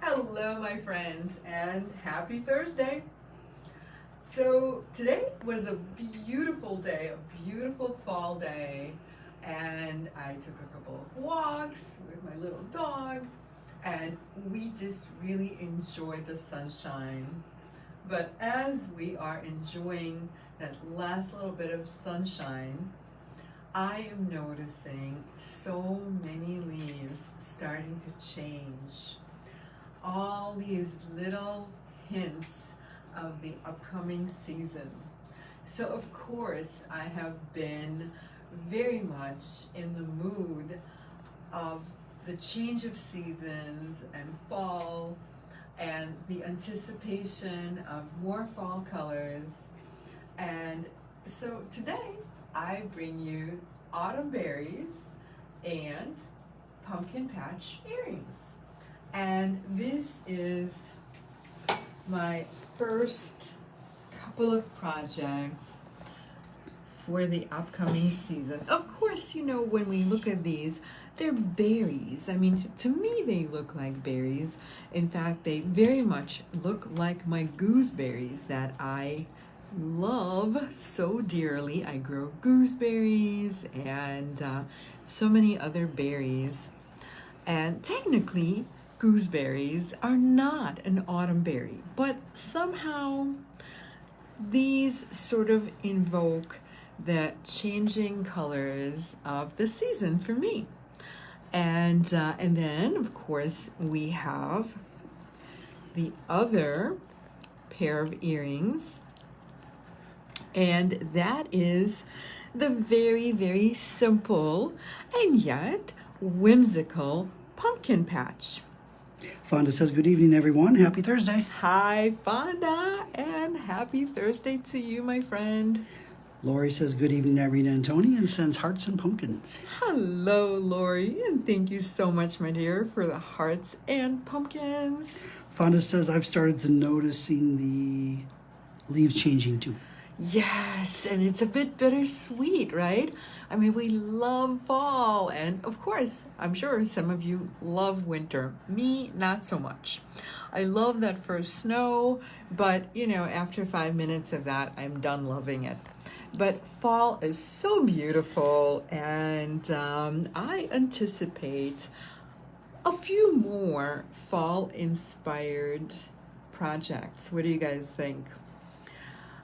Hello, my friends, and happy Thursday. So, today was a beautiful day, a beautiful fall day, and I took a couple of walks with my little dog, and we just really enjoyed the sunshine. But as we are enjoying that last little bit of sunshine, I am noticing so many leaves starting to change. All these little hints of the upcoming season. So, of course, I have been very much in the mood of the change of seasons and fall and the anticipation of more fall colors. And so today I bring you autumn berries and pumpkin patch earrings. And this is my first couple of projects for the upcoming season. Of course, when we look at these, they're berries. I mean, to me, they look like berries. In fact, they very much look like my gooseberries that I love so dearly. I grow gooseberries and so many other berries. And technically, gooseberries are not an autumn berry, but somehow these sort of invoke the changing colors of the season for me. And then, of course, we have the other pair of earrings, and that is the very, very simple and yet whimsical pumpkin patch. Fonda says, good evening, everyone. Happy Thursday. Hi, Fonda, and happy Thursday to you, my friend. Lori says, good evening, Irina and Tony, and sends hearts and pumpkins. Hello, Lori, and thank you so much, my dear, for the hearts and pumpkins. Fonda says, I've started to noticing the leaves changing too. Yes, and it's a bit bittersweet, right? I mean, we love fall, and of course, I'm sure some of you love winter. Me, not so much. I love that first snow, but after 5 minutes of that, I'm done loving it. But fall is so beautiful, and I anticipate a few more fall-inspired projects. What do you guys think?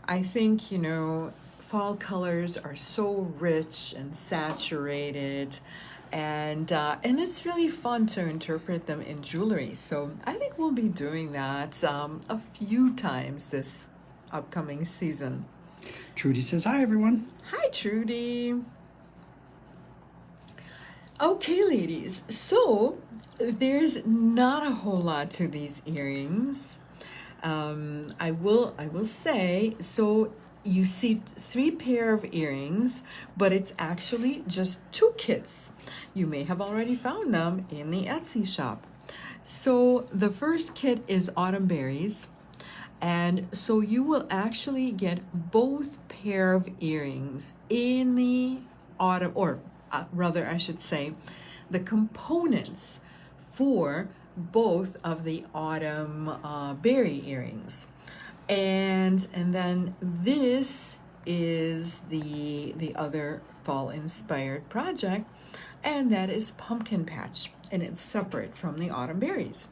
I think, fall colors are so rich and saturated, and it's really fun to interpret them in jewelry. So I think we'll be doing that a few times this upcoming season. Trudy says, hi, everyone. Hi, Trudy. Okay, ladies, so there's not a whole lot to these earrings. I will say, so you see 3 pair of earrings, but it's actually just 2 kits. You may have already found them in the Etsy shop. So the first kit is autumn berries, and so you will actually get both pair of earrings in the autumn, or rather I should say, the components for both of the autumn berry earrings, and then this is the other fall inspired project, and that is pumpkin patch, and it's separate from the autumn berries.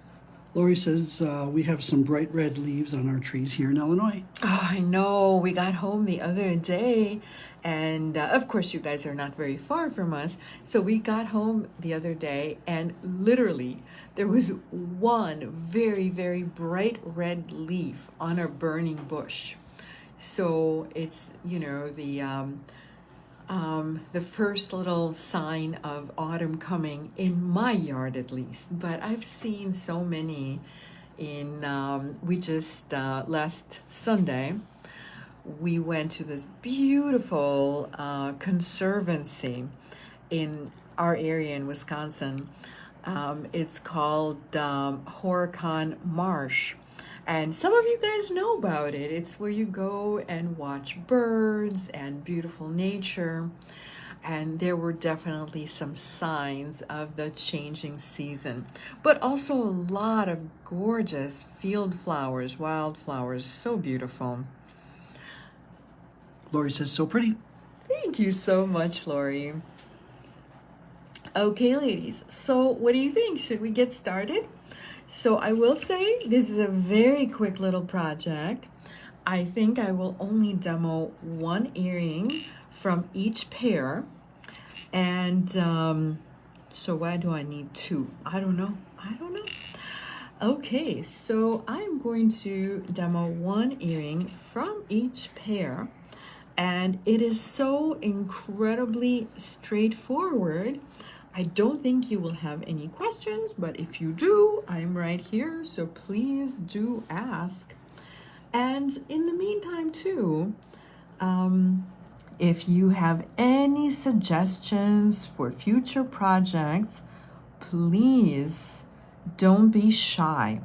Lori says, we have some bright red leaves on our trees here in Illinois. Oh, I know. We got home the other day, and of course, you guys are not very far from us. So we got home the other day, and literally, there was one very, very bright red leaf on a burning bush. So it's, the first little sign of autumn coming in my yard, at least. But I've seen so many we just, last Sunday, we went to this beautiful conservancy in our area in Wisconsin. It's called Horicon Marsh. And some of you guys know about it. It's where you go and watch birds and beautiful nature. and there were definitely some signs of the changing season, but also a lot of gorgeous field flowers, wildflowers, so beautiful. Lori says, so pretty. Thank you so much, Lori. Okay, ladies, so what do you think? Should we get started? So I will say this is a very quick little project. I think I will only demo one earring from each pair. And so why do I need two? I don't know. Okay, so I'm going to demo one earring from each pair. And it is so incredibly straightforward. I don't think you will have any questions, but if you do, I'm right here, so please do ask. And in the meantime, too, if you have any suggestions for future projects, please don't be shy.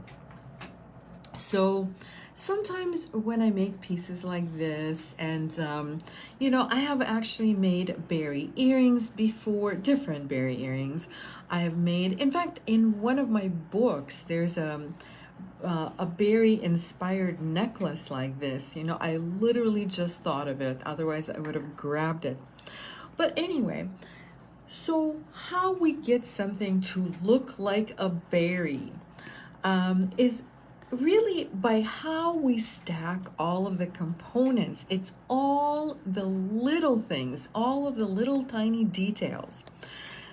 So sometimes when I make pieces like this, and I have actually made berry earrings before, different berry earrings. I have made, in fact, in one of my books, there's a berry inspired necklace like this. I literally just thought of it, otherwise I would have grabbed it. But anyway, so how we get something to look like a berry is really by how we stack all of the components. It's all the little things, all of the little tiny details.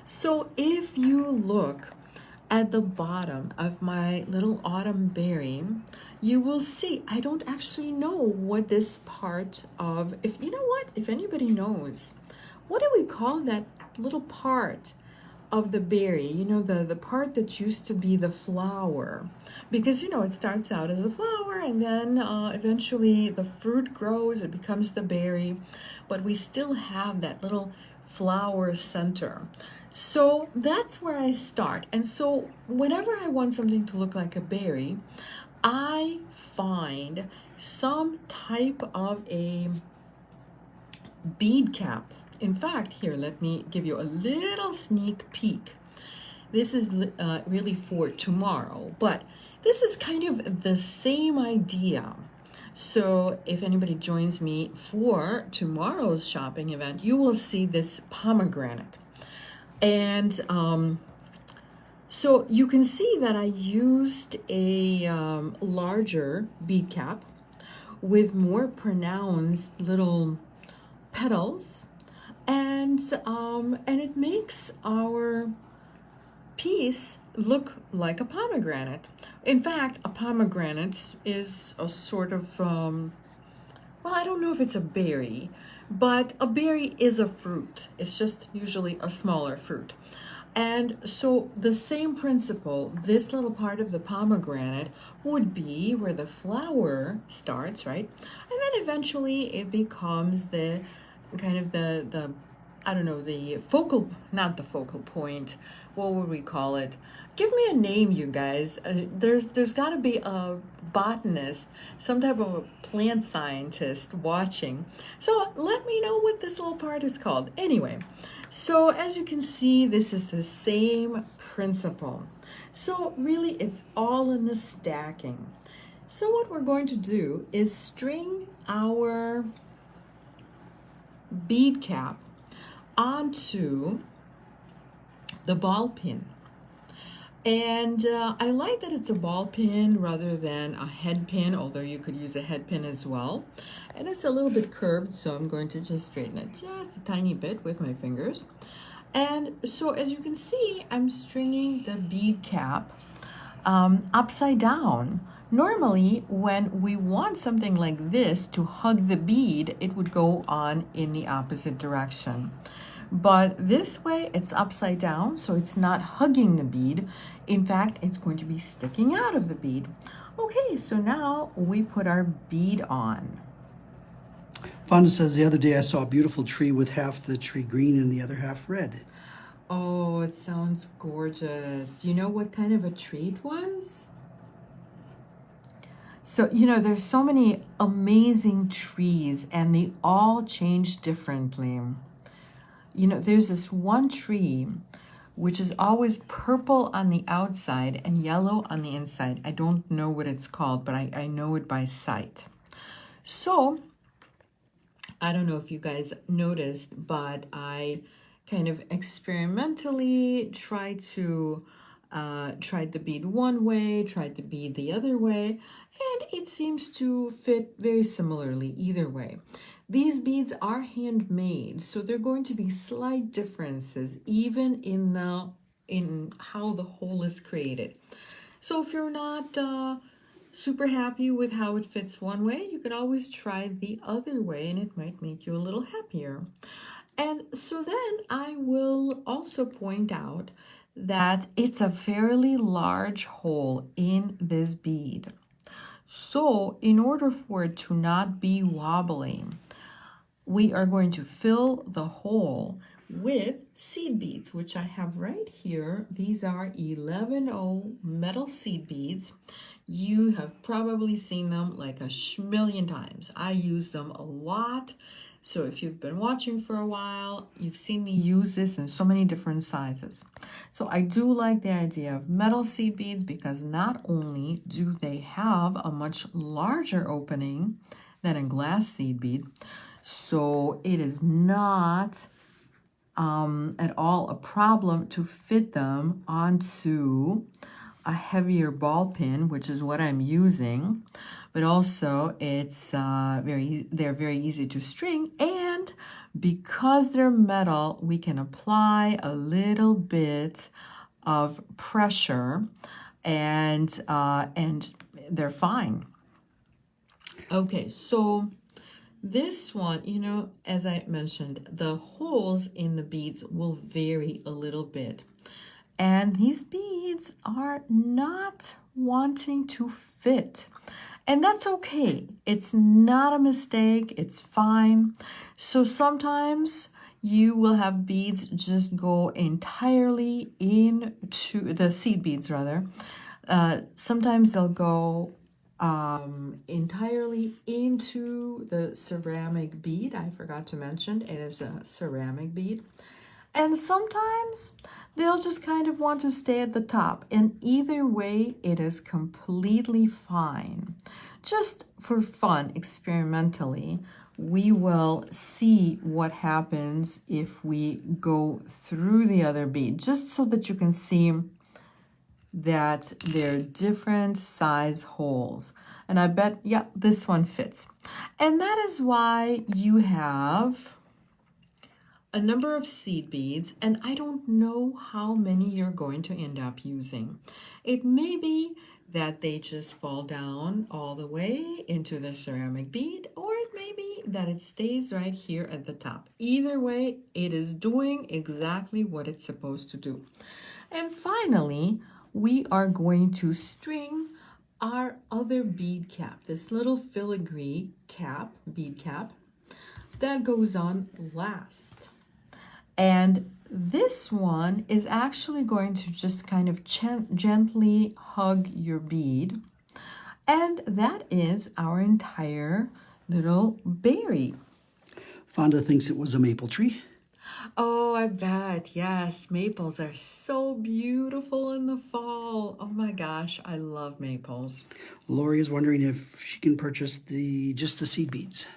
So if you look at the bottom of my little autumn berry, you will see I don't actually know what this part of, if anybody knows, what do we call that little part of the berry, the part that used to be the flower, because it starts out as a flower, and then eventually the fruit grows, it becomes the berry, but we still have that little flower center. So that's where I start. And so whenever I want something to look like a berry, I find some type of a bead cap. In fact, here, let me give you a little sneak peek. This is really for tomorrow, but this is kind of the same idea. So if anybody joins me for tomorrow's shopping event, you will see this pomegranate. And so you can see that I used a larger bead cap with more pronounced little petals, and it makes our piece look like a pomegranate. In fact, a pomegranate is a sort of I don't know if it's a berry, but a berry is a fruit. It's just usually a smaller fruit. And so the same principle, this little part of the pomegranate would be where the flower starts, right? And then eventually it becomes the kind of the I don't know, not the focal point. What would we call it? Give me a name, you guys. There's got to be a botanist, some type of a plant scientist watching. So let me know what this little part is called. Anyway, so as you can see, this is the same principle. So really, it's all in the stacking. So what we're going to do is string our bead cap onto the ball pin. And I like that it's a ball pin rather than a head pin, although you could use a head pin as well. And it's a little bit curved, so I'm going to just straighten it just a tiny bit with my fingers. And so as you can see, I'm stringing the bead cap upside down. Normally, when we want something like this to hug the bead, it would go on in the opposite direction. But this way, it's upside down, so it's not hugging the bead. In fact, it's going to be sticking out of the bead. Okay, so now we put our bead on. Fonda says, the other day I saw a beautiful tree with half the tree green and the other half red. Oh, it sounds gorgeous. Do you know what kind of a tree it was? So, there's so many amazing trees, and they all change differently. You know, there's this one tree which is always purple on the outside and yellow on the inside. I don't know what it's called, but I know it by sight. So I don't know if you guys noticed, but I kind of experimentally tried the bead one way, tried the bead the other way, and it seems to fit very similarly either way. These beads are handmade, so there are going to be slight differences even in how the hole is created. So if you're not super happy with how it fits one way, you can always try the other way and it might make you a little happier. And so then I will also point out that it's a fairly large hole in this bead. So in order for it to not be wobbly, we are going to fill the hole with seed beads, which I have right here. These are 11O metal seed beads. You have probably seen them like a schmillion times. I use them a lot. So if you've been watching for a while, you've seen me use this in so many different sizes. So I do like the idea of metal seed beads because not only do they have a much larger opening than a glass seed bead, so it is not at all a problem to fit them onto a heavier ball pin, which is what I'm using. But also they're very easy to string, and because they're metal, we can apply a little bit of pressure, and they're fine. Okay, so this one, you know, as I mentioned, the holes in the beads will vary a little bit. And these beads are not wanting to fit. And that's okay. It's not a mistake. It's fine. So sometimes you will have beads just go entirely into the seed beads, rather. Sometimes they'll go entirely into the ceramic bead. I forgot to mention it is a ceramic bead. And sometimes they'll just kind of want to stay at the top. And either way, it is completely fine. Just for fun, experimentally, we will see what happens if we go through the other bead, just so that you can see that they're different size holes. And I bet, yeah, this one fits. And that is why you have a number of seed beads, and I don't know how many you're going to end up using. It may be that they just fall down all the way into the ceramic bead, or it may be that it stays right here at the top. Either way, it is doing exactly what it's supposed to do. And finally, we are going to string our other bead cap, this little filigree cap, bead cap, that goes on last. And this one is actually going to just kind of gently hug your bead. And that is our entire little berry. Fonda thinks it was a maple tree. Oh, I bet. Yes, maples are so beautiful in the fall. Oh my gosh, I love maples. Lori is wondering if she can purchase just the seed beads.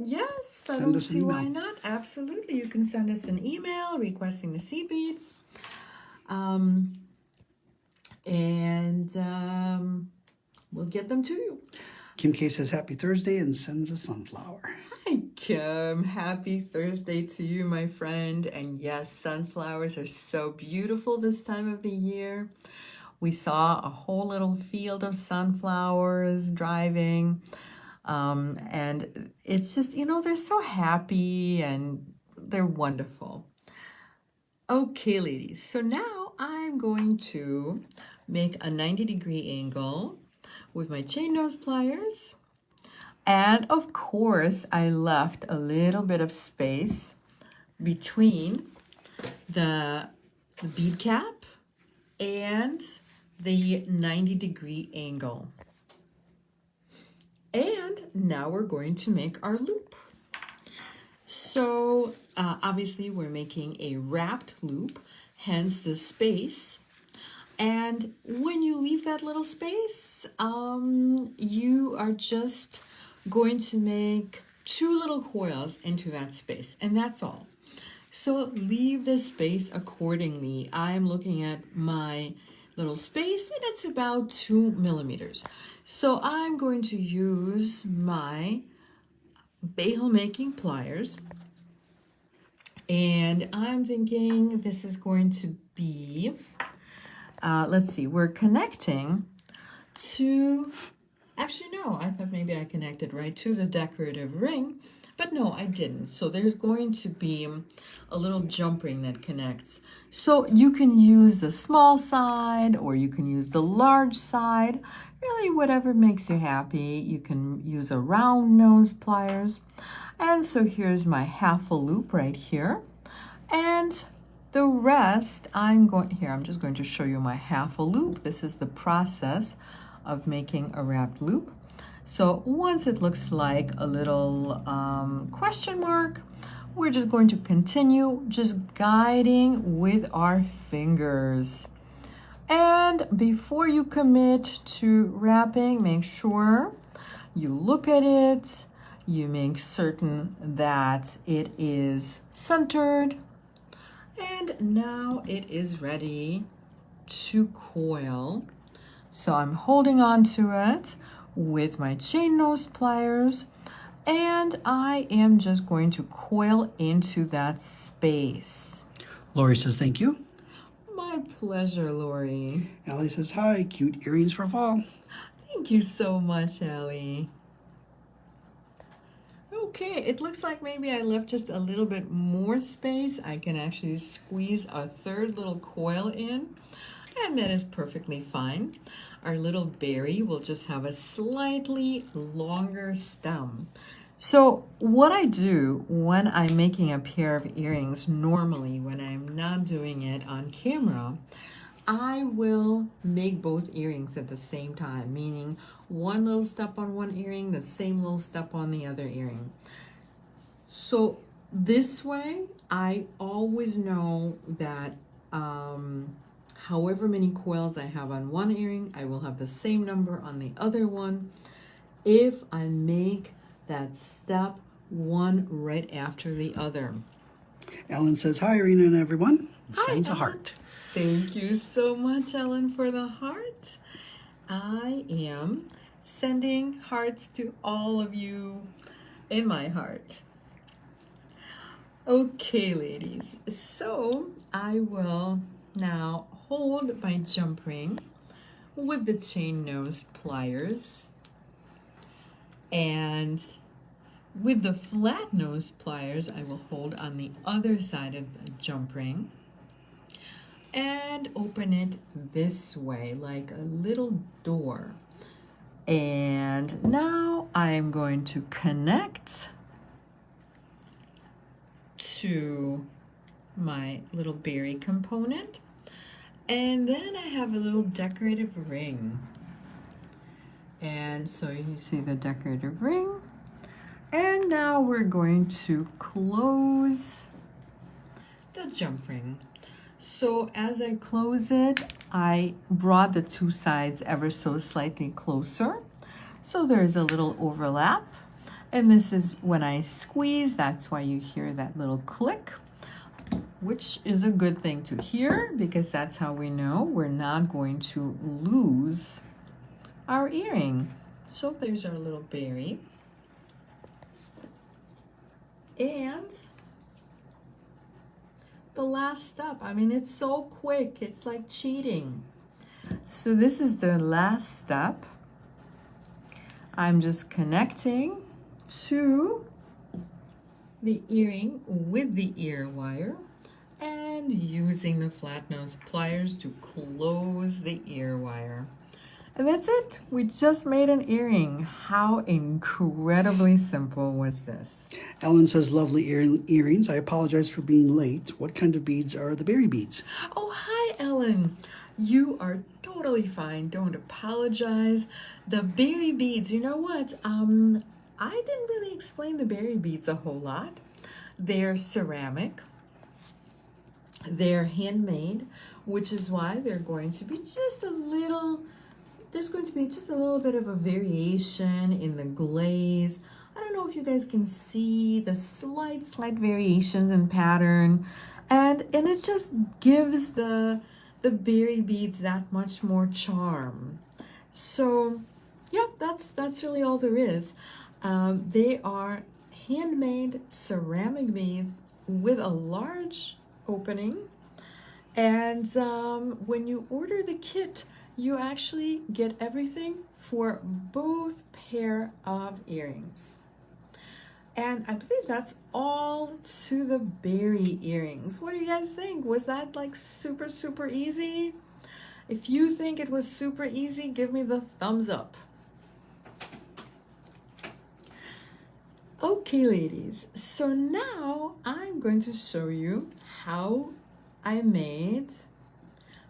Yes, I Send don't us an see email. why not. Absolutely. You can send us an email requesting the seed beads. We'll get them to you. Kim K says happy Thursday and sends a sunflower. Hi, Kim. Happy Thursday to you, my friend. And yes, sunflowers are so beautiful this time of the year. We saw a whole little field of sunflowers driving. And it's just, you know, they're so happy and they're wonderful. Okay, ladies. So now I'm going to make a 90-degree angle with my chain nose pliers. And of course, I left a little bit of space between the bead cap and the 90-degree angle. And now we're going to make our loop. So obviously we're making a wrapped loop, hence the space. And when you leave that little space, you are just going to make 2 little coils into that space, and that's all. So leave the space accordingly. I'm looking at my little space, and it's about 2 millimeters. So I'm going to use my bagel making pliers, and I'm thinking this is going to be, let's see, we're connecting to, actually no, I thought maybe I connected right to the decorative ring, but no, I didn't. So there's going to be a little jump ring that connects. So you can use the small side or you can use the large side, really whatever makes you happy. You can use a round nose pliers. And so here's my half a loop right here. And the rest, I'm just going to show you my half a loop. This is the process of making a wrapped loop. So once it looks like a little question mark, we're just going to continue just guiding with our fingers. And before you commit to wrapping, make sure you look at it, you make certain that it is centered, and now it is ready to coil. So I'm holding on to it with my chain nose pliers, and I am just going to coil into that space. Lori says thank you. My pleasure, Lori. Allie says hi, cute earrings for fall. Thank you so much, Allie. Okay, it looks like maybe I left just a little bit more space. I can actually squeeze a third little coil in, and that is perfectly fine. Our little berry will just have a slightly longer stem. So what I do when I'm making a pair of earrings, normally when I'm not doing it on camera, I will make both earrings at the same time, meaning one little step on one earring, the same little step on the other earring. So this way, I always know that however many coils I have on one earring, I will have the same number on the other one if I make that step one right after the other. Ellen says hi, Irina and everyone. Hi, Sends a Ellen. heart. Thank you so much, Ellen, for the heart. I am sending hearts to all of you in my heart. Okay, ladies, so I will now hold my jump ring with the chain nose pliers, and with the flat nose pliers I will hold on the other side of the jump ring and open it this way like a little door. And now I'm going to connect to my little berry component, and then I have a little decorative ring. And so you see the decorative ring, and now we're going to close the jump ring. So as I close it, I brought the two sides ever so slightly closer, so there's a little overlap. And this is when I squeeze, that's why you hear that little click, which is a good thing to hear because that's how we know we're not going to lose our earring. So there's our little berry. And the last step, I mean, it's so quick, it's like cheating. So this is the last step. I'm just connecting to the earring with the ear wire and using the flat nose pliers to close the ear wire. And that's it. We just made an earring. How incredibly simple was this? Ellen says lovely earrings. I apologize for being late. What kind of beads are the berry beads? Oh, hi, Ellen. You are totally fine. Don't apologize. The berry beads, you know what? I didn't really explain the berry beads a whole lot. They're ceramic. They're handmade, which is why they're going to be just a little, there's going to be just a little bit of a variation in the glaze. I don't know if you guys can see the slight variations in pattern, and it just gives the berry beads that much more charm. So yeah, that's really all there is. They are handmade ceramic beads with a large opening, and when you order the kit, you actually get everything for both pair of earrings. And I believe that's all to the berry earrings. What do you guys think? Was that like super, super easy? If you think it was super easy, give me the thumbs up. Okay, ladies, so now I'm going to show you how I made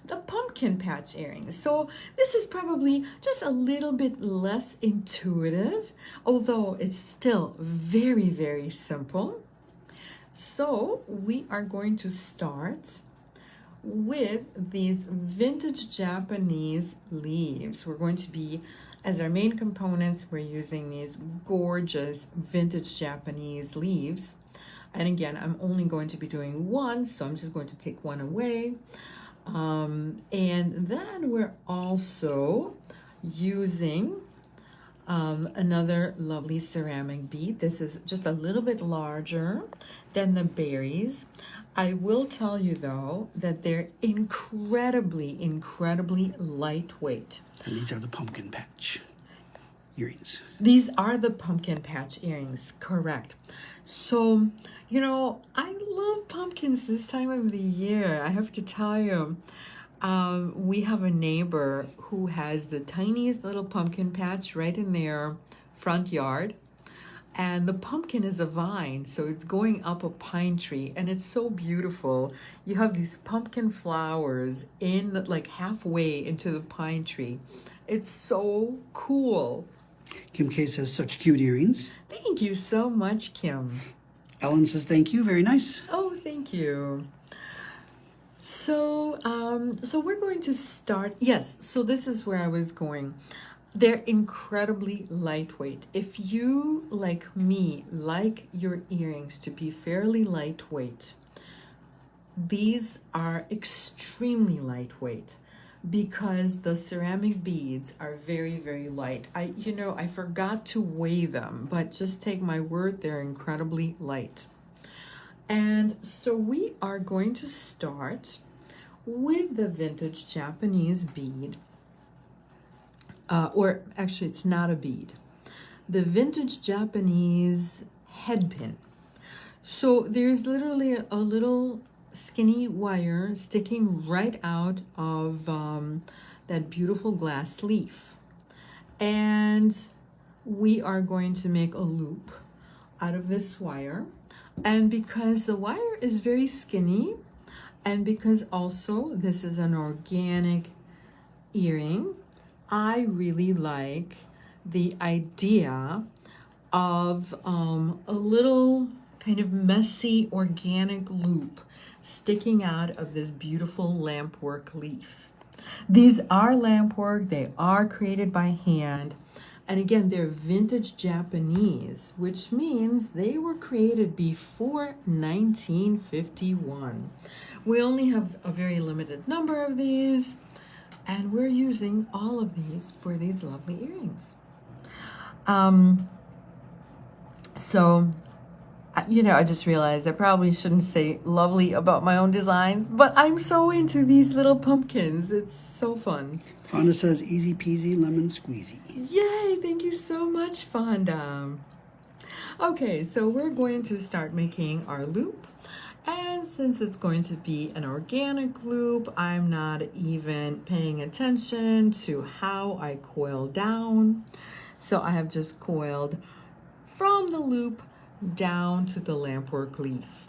the pumpkin patch earrings. So this is probably just a little bit less intuitive, although it's still very, very simple. So we are going to start with these vintage Japanese leaves. We're going to be, as our main components, we're using these gorgeous vintage Japanese leaves. And again, I'm only going to be doing one, so I'm just going to take one away. And then we're also using another lovely ceramic bead. This is just a little bit larger than the berries. I will tell you though that they're incredibly, incredibly lightweight. And these are the pumpkin patch earrings. These are the pumpkin patch earrings, correct. So, you know, I love pumpkins this time of the year. I have to tell you, we have a neighbor who has the tiniest little pumpkin patch right in their front yard. And the pumpkin is a vine, so it's going up a pine tree, and it's so beautiful. You have these pumpkin flowers in like halfway into the pine tree. It's so cool. Kim K says, such cute earrings. Thank you so much, Kim. Ellen says, thank you, very nice. Oh, thank you. So, so we're going to start. Yes, so this is where I was going. They're incredibly lightweight. If you, like me, like your earrings to be fairly lightweight, these are extremely lightweight because the ceramic beads are very, very light. I forgot to weigh them, but just take my word, they're incredibly light. And so we are going to start with the vintage Japanese bead. Or actually, it's not a bead. The vintage Japanese head pin. So there's literally a little skinny wire sticking right out of that beautiful glass leaf. And we are going to make a loop out of this wire. And because the wire is very skinny, and because also this is an organic earring, I really like the idea of a little kind of messy organic loop sticking out of this beautiful lampwork leaf. These are lampwork, they are created by hand, and again, they're vintage Japanese, which means they were created before 1951. We only have a very limited number of these, and we're using all of these for these lovely earrings. So, I just realized I probably shouldn't say lovely about my own designs, but I'm so into these little pumpkins. It's so fun. Fonda says, easy peasy lemon squeezy. Yay, thank you so much, Fonda. Okay, so we're going to start making our loop. And since it's going to be an organic loop, I'm not even paying attention to how I coil down. So I have just coiled from the loop down to the lampwork leaf.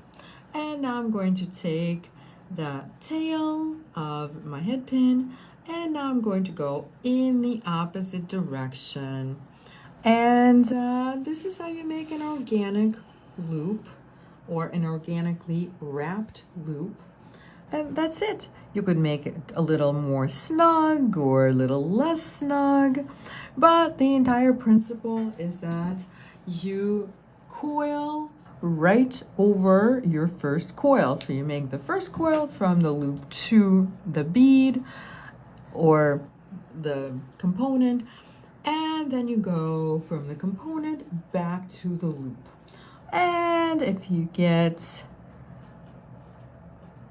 And now I'm going to take the tail of my head pin, and now I'm going to go in the opposite direction. And this is how you make an organic loop or an organically wrapped loop. And that's it. You could make it a little more snug or a little less snug, but the entire principle is that you coil right over your first coil. So you make the first coil from the loop to the bead or the component, and then you go from the component back to the loop. And if you get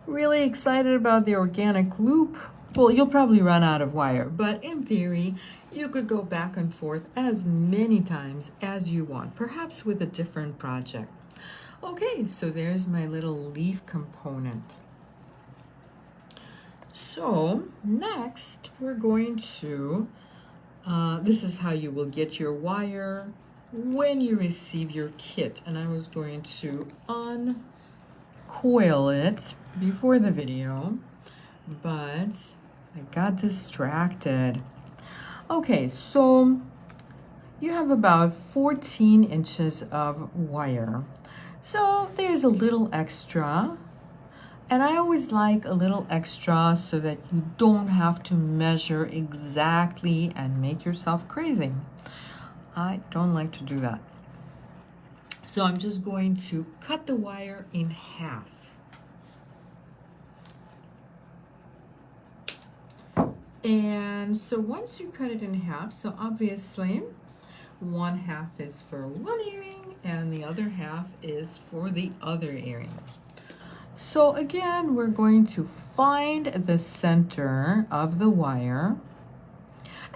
really excited about the organic loop, well, you'll probably run out of wire, but in theory, you could go back and forth as many times as you want, perhaps with a different project. Okay, so there's my little leaf component. So next we're going to, this is how you will get your wire when you receive your kit. And I was going to uncoil it before the video, but I got distracted. Okay, so you have about 14 inches of wire. So there's a little extra. And I always like a little extra so that you don't have to measure exactly and make yourself crazy. I don't like to do that. So I'm just going to cut the wire in half. And so once you cut it in half, so obviously one half is for one earring and the other half is for the other earring. So again, we're going to find the center of the wire.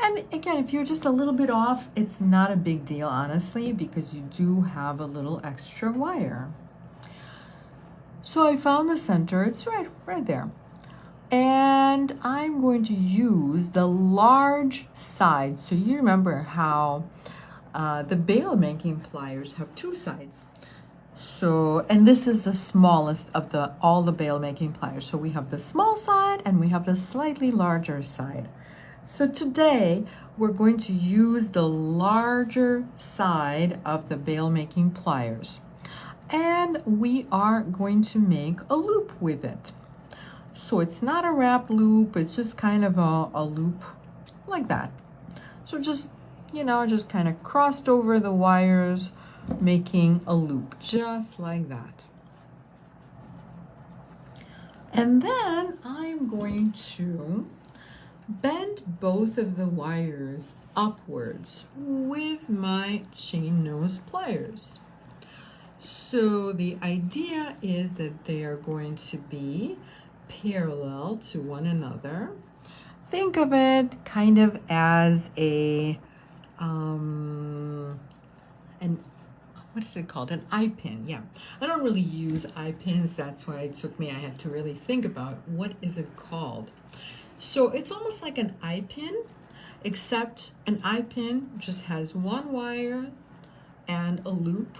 And again, if you're just a little bit off, it's not a big deal, honestly, because you do have a little extra wire. So I found the center, it's right there. And I'm going to use the large side. So you remember how the bail making pliers have two sides. So, and this is the smallest of all the bail making pliers. So we have the small side and we have the slightly larger side. So today we're going to use the larger side of the bail making pliers. And we are going to make a loop with it. So it's not a wrap loop, it's just kind of a loop like that. So just, just kind of crossed over the wires, making a loop just like that. And then I'm going to bend both of the wires upwards with my chain nose pliers. So the idea is that they are going to be parallel to one another. Think of it kind of as what is it called? An eye pin, yeah. I don't really use eye pins, that's why I had to really think about what is it called. So it's almost like an eye pin, except an eye pin just has one wire and a loop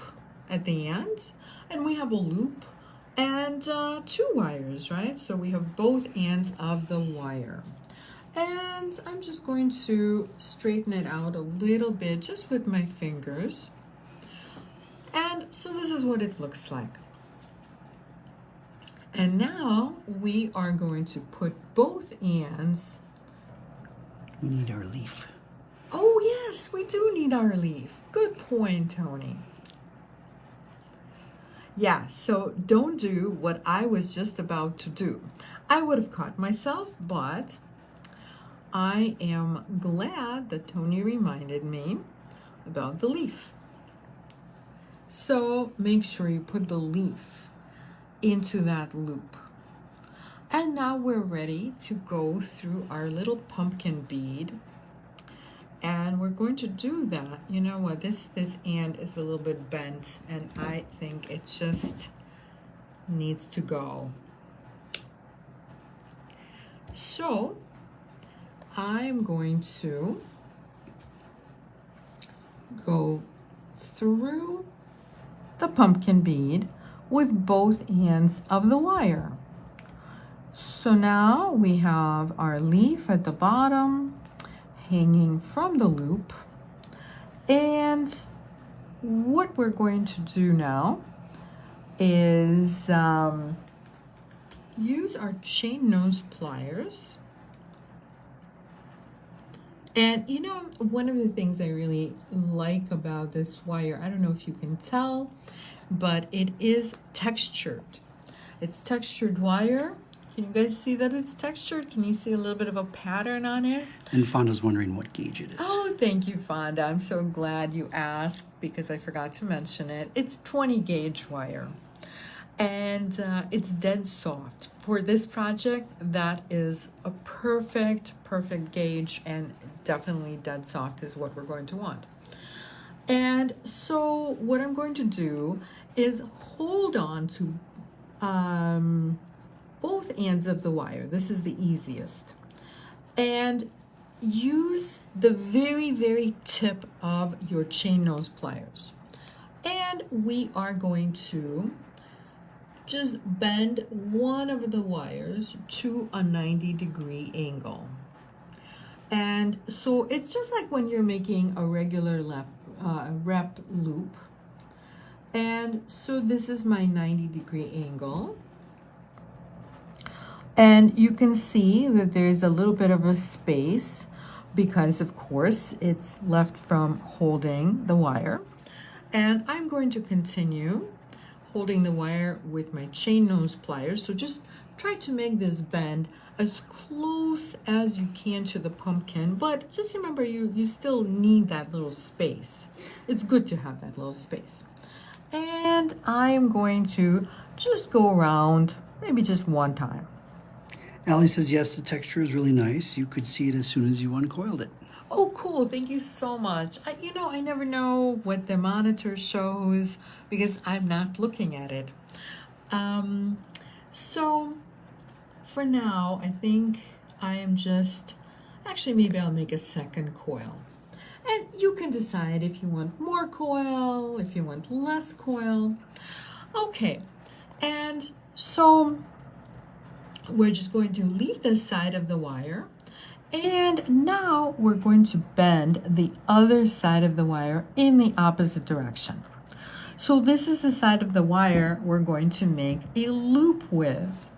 at the end, and we have a loop and two wires, right? So we have both ends of the wire. And I'm just going to straighten it out a little bit just with my fingers. And so this is what it looks like. And now we are going to put both ends. We need our leaf. Oh yes, we do need our leaf. Good point, Tony. Yeah, so don't do what I was just about to do. I would have caught myself, but I am glad that Tony reminded me about the leaf. So make sure you put the leaf into that loop. And now we're ready to go through our little pumpkin bead. And we're going to do that. You know what, this end is a little bit bent and I think it just needs to go. So I'm going to go through the pumpkin bead with both ends of the wire. So now we have our leaf at the bottom hanging from the loop. And what we're going to do now is use our chain nose pliers. And you know, one of the things I really like about this wire, I don't know if you can tell, but it is textured. It's textured wire. Can you guys see that it's textured? Can you see a little bit of a pattern on it? And Fonda's wondering what gauge it is. Oh, thank you, Fonda. I'm so glad you asked because I forgot to mention it. It's 20 gauge wire. And it's dead soft. For this project, that is a perfect gauge, and definitely dead soft is what we're going to want. And so what I'm going to do is hold on to both ends of the wire. This is the easiest. And use the very tip of your chain nose pliers. And we are going to just bend one of the wires to a 90-degree angle. And so it's just like when you're making a regular wrapped loop. And so this is my 90-degree angle. And you can see that there's a little bit of a space because, of course, it's left from holding the wire. And I'm going to continue holding the wire with my chain nose pliers. So just try to make this bend as close as you can to the pumpkin, but just remember you still need that little space. It's good to have that little space. And I am going to just go around maybe just one time. Allie says, yes, the texture is really nice. You could see it as soon as you uncoiled it. Oh, cool. Thank you so much. I never know what the monitor shows because I'm not looking at it. So for now, I think I am just, actually, maybe I'll make a second coil. And you can decide if you want more coil, if you want less coil. Okay, and so we're just going to leave this side of the wire. And now we're going to bend the other side of the wire in the opposite direction. So this is the side of the wire we're going to make a loop with.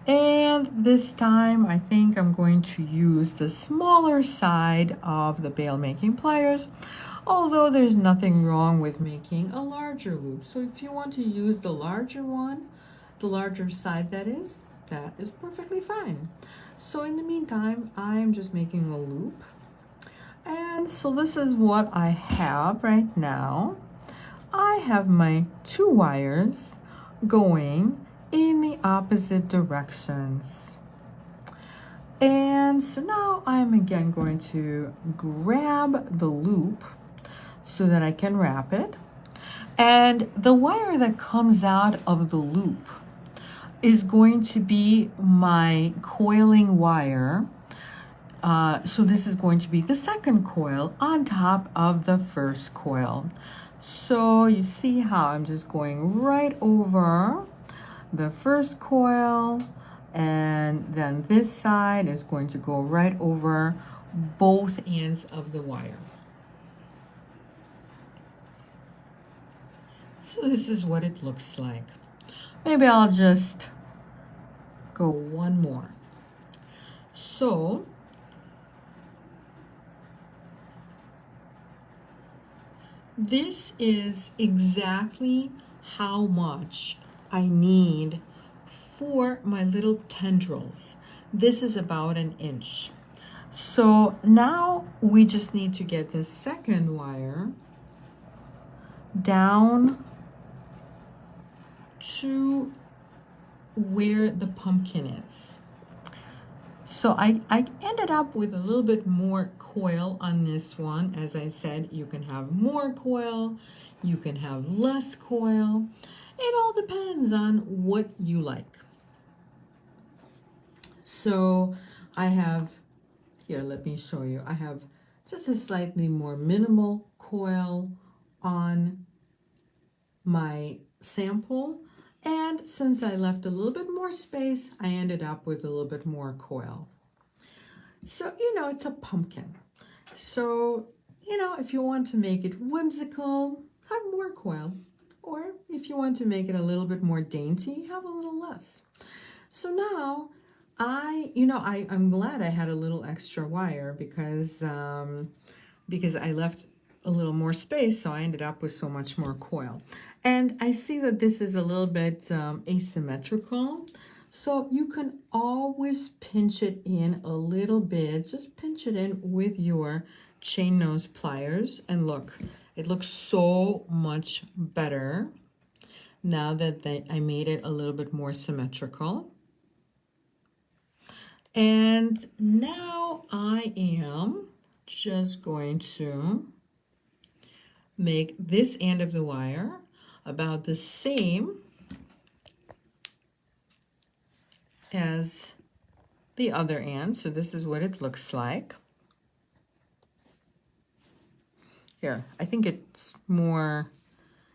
And this time I think I'm going to use the smaller side of the bail making pliers, although there's nothing wrong with making a larger loop. So if you want to use the larger one, the larger side that is perfectly fine. So in the meantime, I'm just making a loop. And so this is what I have right now. I have my two wires going in the opposite directions. And so now I'm again going to grab the loop so that I can wrap it. And the wire that comes out of the loop is going to be my coiling wire. So this is going to be the second coil on top of the first coil. So you see how I'm just going right over the first coil, and then this side is going to go right over both ends of the wire. So this is what it looks like. Maybe I'll just go one more. So this is exactly how much I need for my little tendrils. This is about 1 inch. So now we just need to get the second wire down to where the pumpkin is. So I ended up with a little bit more coil on this one. As I said, you can have more coil, you can have less coil. It all depends on what you like. So I have, here, let me show you. I have just a slightly more minimal coil on my sample. And since I left a little bit more space, I ended up with a little bit more coil. So, it's a pumpkin. So, if you want to make it whimsical, have more coil. Or if you want to make it a little bit more dainty, have a little less. So now I'm glad I had a little extra wire because I left a little more space, so I ended up with so much more coil. And I see that this is a little bit asymmetrical, so you can always pinch it in a little bit. Just pinch it in with your chain nose pliers, and look, it looks so much better now that I made it a little bit more symmetrical. And now I am just going to make this end of the wire about the same as the other end. So this is what it looks like. Here, I think it's more,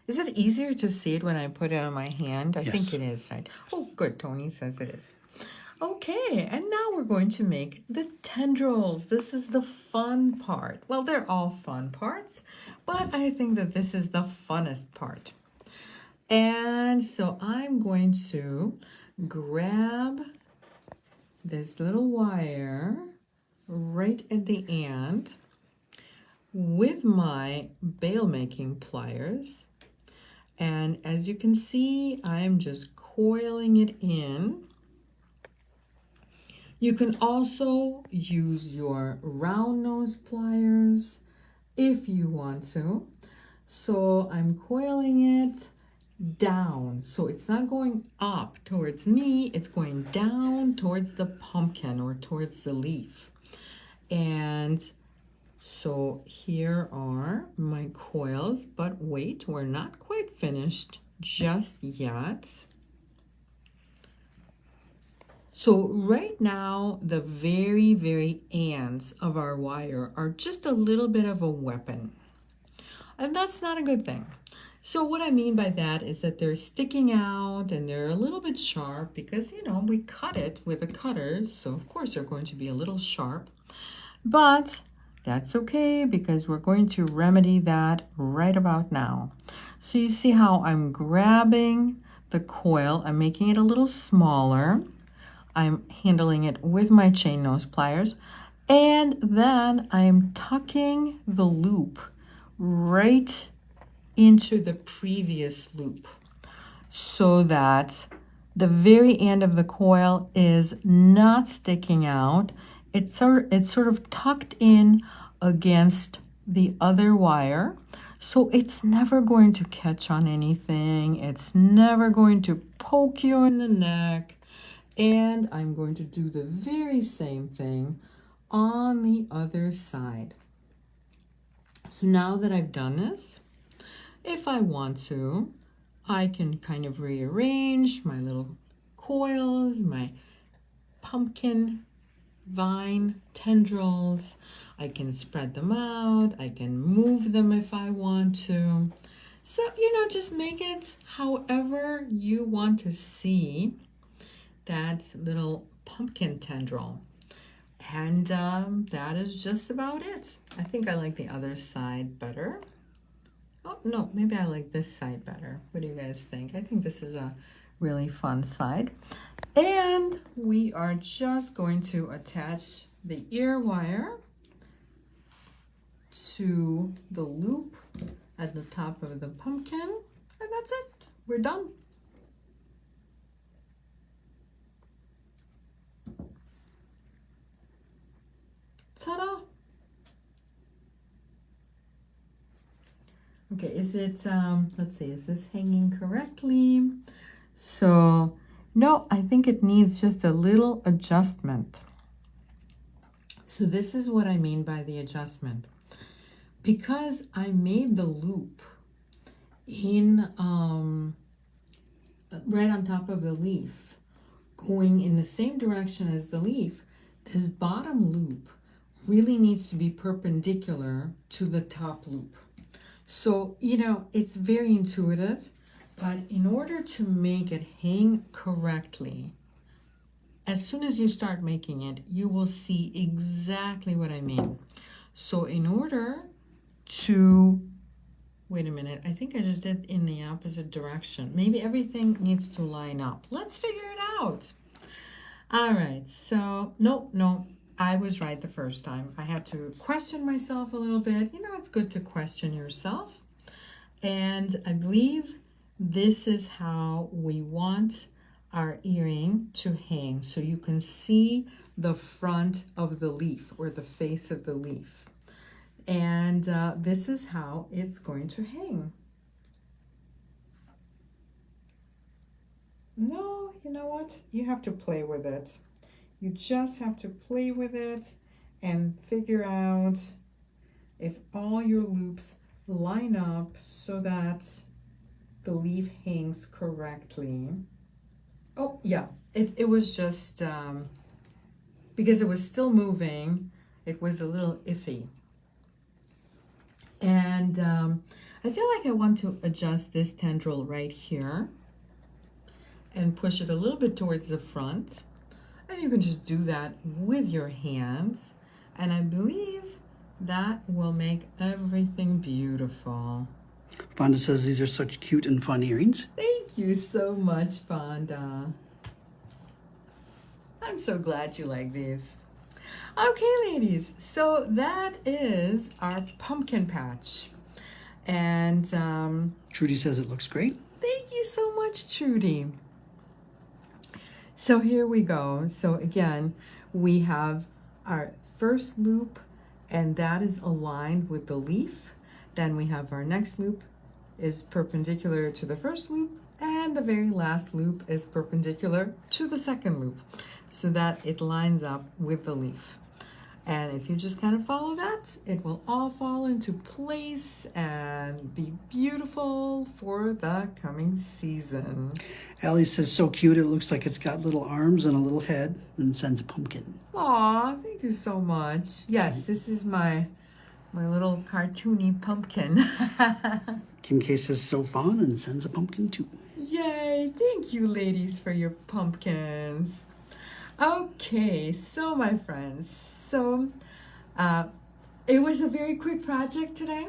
is it easier to see it when I put it on my hand? I think it is. Oh, good, Tony says it is. Okay, and now we're going to make the tendrils. This is the fun part. Well, they're all fun parts, but I think that this is the funnest part. And so I'm going to grab this little wire right at the end with my bail making pliers. And as you can see, I'm just coiling it in. You can also use your round nose pliers if you want to. So I'm coiling it down. So it's not going up towards me, it's going down towards the pumpkin or towards the leaf. And so here are my coils, but wait, we're not quite finished just yet. So right now, the very, very ends of our wire are just a little bit of a weapon. And that's not a good thing. So what I mean by that is that they're sticking out and they're a little bit sharp because, you know, we cut it with a cutter. So of course they're going to be a little sharp, but that's okay because we're going to remedy that right about now. So you see how I'm grabbing the coil, I'm making it a little smaller. I'm handling it with my chain nose pliers, and then I'm tucking the loop right into the previous loop so that the very end of the coil is not sticking out. It's sort of tucked in against the other wire, so it's never going to catch on anything. It's never going to poke you in the neck. And I'm going to do the very same thing on the other side. So now that I've done this, if I want to, I can kind of rearrange my little coils, my pumpkin vine tendrils. I can spread them out. I can move them if I want to. So, you know, just make it however you want to see that little pumpkin tendril. And that is just about it. I think I like the other side better. Oh, no, maybe I like this side better. What do you guys think? I think this is a really fun side. And we are just going to attach the ear wire to the loop at the top of the pumpkin. And that's it. We're done. Ta-da! Okay, is it, let's see, is this hanging correctly? So, no, I think it needs just a little adjustment. So this is what I mean by the adjustment. Because I made the loop in, right on top of the leaf, going in the same direction as the leaf, this bottom loop really needs to be perpendicular to the top loop. So, you know, it's very intuitive, but in order to make it hang correctly, as soon as you start making it, you will see exactly what I mean. So in order to Wait a minute, I think I just did in the opposite direction. Maybe everything needs to line up. Let's figure it out. All right, so no, I was right the first time. I had to question myself a little bit. You know, it's good to question yourself. And I believe this is how we want our earring to hang. So you can see the front of the leaf or the face of the leaf. And this is how it's going to hang. No, you know what? You have to play with it. You just have to play with it and figure out if all your loops line up so that the leaf hangs correctly. Oh, yeah, it was just, because it was still moving, it was a little iffy. And I feel like I want to adjust this tendril right here and push it a little bit towards the front. And you can just do that with your hands. And I believe that will make everything beautiful. Fonda says these are such cute and fun earrings. Thank you so much, Fonda. I'm so glad you like these. Okay, ladies, so that is our pumpkin patch. And Trudy says it looks great. thank you so much, Trudy. So here we go. So again, we have our first loop, and that is aligned with the leaf. Then we have our next loop is perpendicular to the first loop, and the very last loop is perpendicular to the second loop, so that it lines up with the leaf. And if you just kind of follow that, it will all fall into place and be beautiful for the coming season. Allie says so cute. It looks like it's got little arms and a little head, and sends a pumpkin. Aw, thank you so much. Yes, this is my little cartoony pumpkin. Kim K says so fun and sends a pumpkin too. Yay, thank you ladies for your pumpkins. Okay, so my friends, so it was a very quick project today.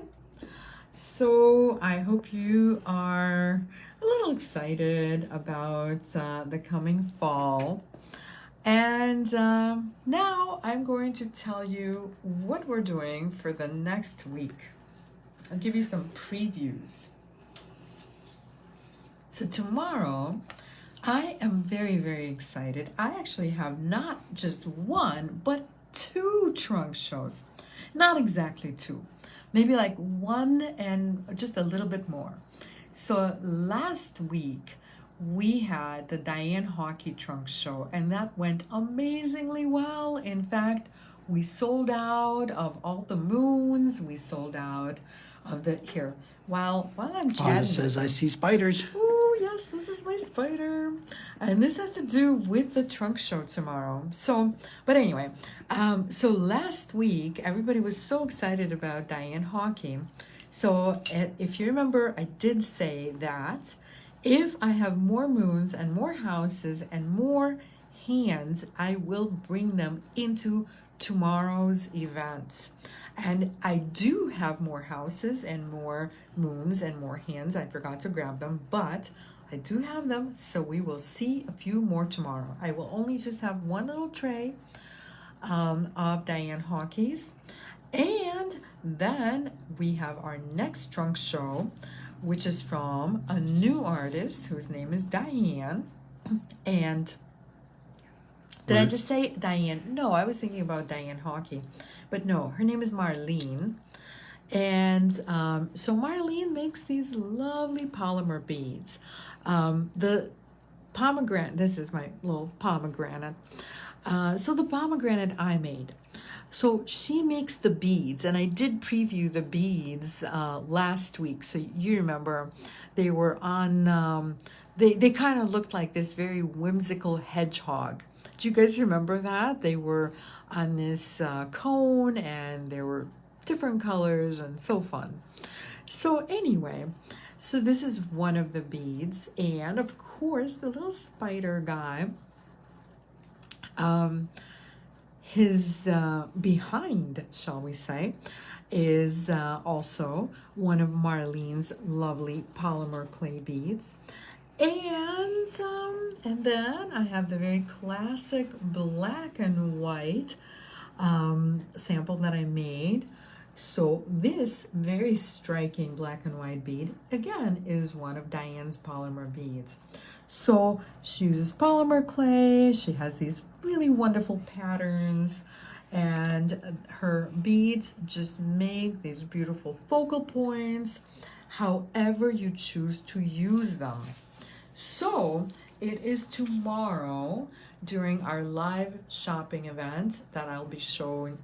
So I hope you are a little excited about the coming fall. And now I'm going to tell you what we're doing for the next week. I'll give you some previews. So tomorrow, I am very, very excited. I actually have not just one, but 2 trunk shows. Not exactly 2, maybe like 1 and just a little bit more. So last week, we had the Diane Hockey trunk show, and that went amazingly well. In fact, we sold out of all the moons. We sold out of the, here, while I'm Fonda chatting. says I see spiders. Oh, yes, this is my spider. And this has to do with the trunk show tomorrow. So, but anyway, so last week, everybody was so excited about Diane Hockey. So if you remember, I did say that if I have more moons and more houses and more hands, I will bring them into tomorrow's event. And I do have more houses and more moons and more hands. I forgot to grab them, but I do have them, so we will see a few more tomorrow. I will only just have one little tray of Diane Hockey's. And then we have our next trunk show, which is from a new artist whose name is Diane. And did I just say Diane? No, I was thinking about Diane Hockey. But no, her name is Marlene. And so Marlene makes these lovely polymer beads. The pomegranate, this is my little pomegranate. So the pomegranate I made. So she makes the beads, and I did preview the beads last week. So you remember they were on, they kind of looked like this very whimsical hedgehog. Do you guys remember that? They were on this cone, and they were different colors and so fun. So anyway, so this is one of the beads, and of course the little spider guy. his behind, shall we say, is also one of Marlene's lovely polymer clay beads. And then I have the very classic black and white sample that I made. So this very striking black and white bead, again, is one of Diane's polymer beads. So she uses polymer clay, she has these really wonderful patterns, and her beads just make these beautiful focal points, however you choose to use them. So it is tomorrow during our live shopping event that I'll be showing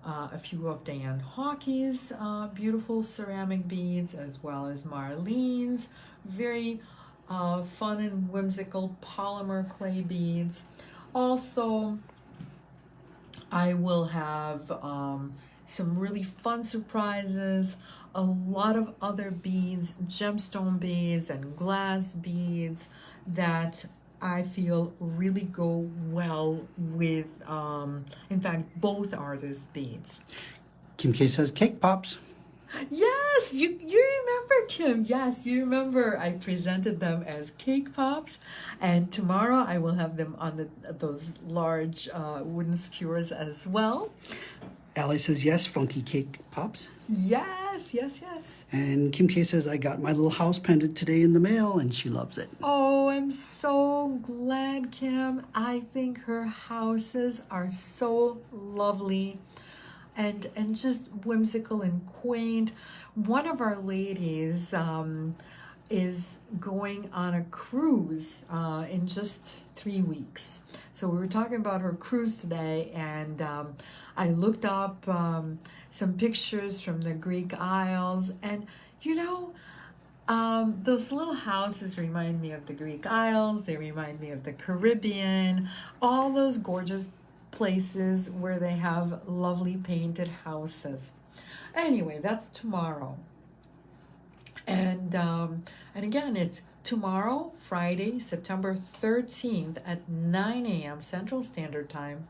a few of Diane Hockey's beautiful ceramic beads, as well as Marlene's very fun and whimsical polymer clay beads. Also, I will have some really fun surprises, a lot of other beads, gemstone beads and glass beads that I feel really go well with, in fact, both artists' beads. Kim K says cake pops. Yes, you remember, Kim. Yes, you remember I presented them as cake pops, and tomorrow I will have them on those large wooden skewers as well. Allie says yes, funky cake pops. Yes, yes, yes. And Kim K says I got my little house pendant today in the mail and she loves it. Oh, I'm so glad, Kim. I think her houses are so lovely and just whimsical and quaint. One of our ladies is going on a cruise in just 3 weeks. So we were talking about her cruise today, and I looked up some pictures from the Greek Isles, and you know, those little houses remind me of the Greek Isles. They remind me of the Caribbean, all those gorgeous places where they have lovely painted houses. Anyway, that's tomorrow. And again, it's tomorrow, Friday, September 13th at 9 a.m. Central Standard Time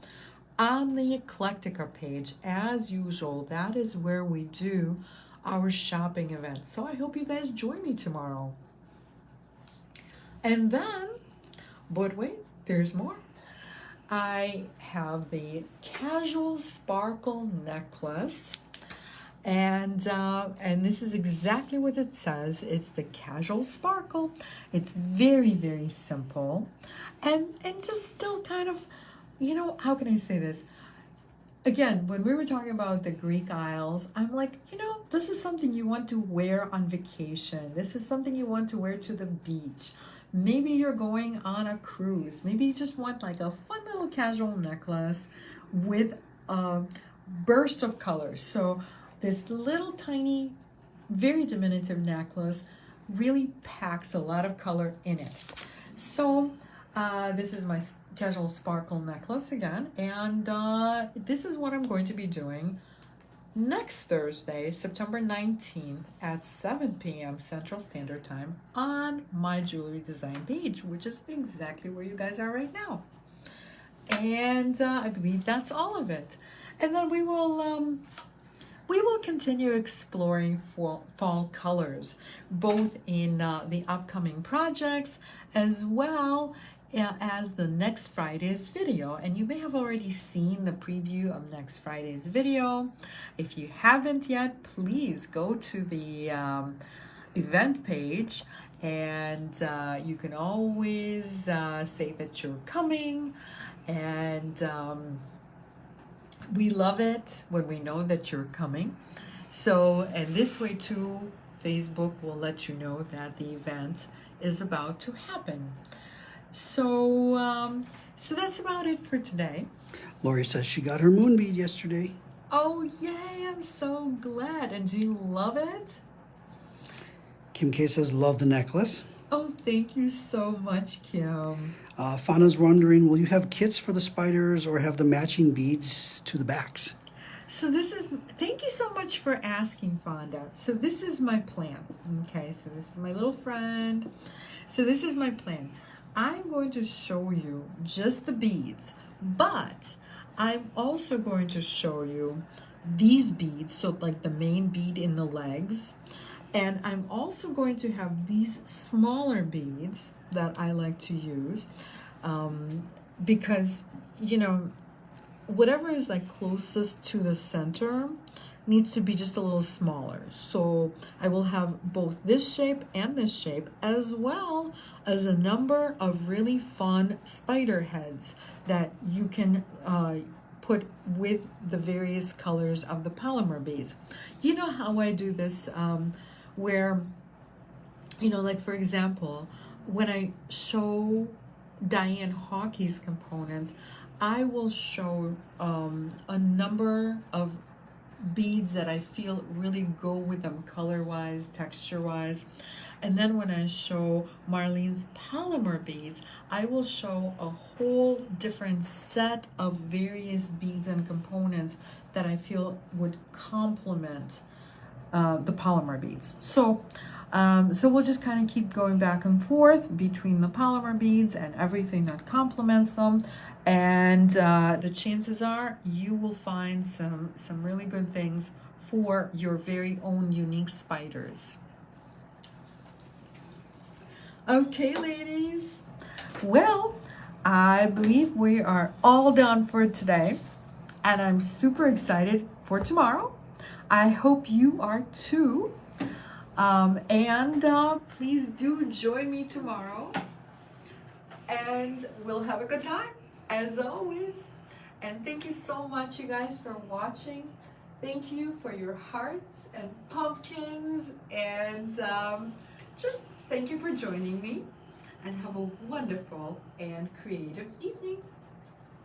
on the Eclectica page. As usual, that is where we do our shopping event. So I hope you guys join me tomorrow. And then, but wait, there's more. I have the casual sparkle necklace, and this is exactly what it says. It's the casual sparkle. It's very, very simple, and just still kind of, you know, how can I say this? Again, when we were talking about the Greek Isles, I'm like, you know, this is something you want to wear on vacation. This is something you want to wear to the beach. Maybe you're going on a cruise. Maybe you just want like a fun little casual necklace with a burst of colors. So this little tiny, very diminutive necklace really packs a lot of color in it. So this is my casual sparkle necklace again. And this is what I'm going to be doing next Thursday, September 19th at 7 p.m. Central Standard Time on my jewelry design page, which is exactly where you guys are right now. And I believe that's all of it. And then we will continue exploring fall colors, both in the upcoming projects as well as the next Friday's video. And you may have already seen the preview of next Friday's video. If you haven't yet, please go to the event page, and you can always say that you're coming. And we love it when we know that you're coming. So, and this way too, Facebook will let you know that the event is about to happen. So, so that's about it for today. Lori says she got her moon bead yesterday. Oh, yay, I'm so glad. And do you love it? Kim K says love the necklace. Oh, thank you so much, Kim. Fauna's wondering, will you have kits for the spiders or have the matching beads to the backs? So thank you so much for asking, Fonda. So this is my plan. Okay, so this is my little friend. So this is my plan. I'm going to show you just the beads, but I'm also going to show you these beads, so like the main bead in the legs. And I'm also going to have these smaller beads that I like to use because, you know, whatever is like closest to the center needs to be just a little smaller. So I will have both this shape and this shape, as well as a number of really fun spider heads that you can put with the various colors of the polymer beads. You know how I do this, where, you know, like for example, when I show Diane Hockey's components, I will show a number of beads that I feel really go with them color-wise, texture-wise. And then when I show Marlene's polymer beads, I will show a whole different set of various beads and components that I feel would complement the polymer beads. So we'll just kind of keep going back and forth between the polymer beads and everything that complements them. And the chances are you will find some really good things for your very own unique spiders. Okay, ladies. Well, I believe we are all done for today. And I'm super excited for tomorrow. I hope you are too. Please do join me tomorrow. And we'll have a good time, as always. And thank you so much, you guys, for watching. Thank you for your hearts and pumpkins. And just thank you for joining me. And have a wonderful and creative evening.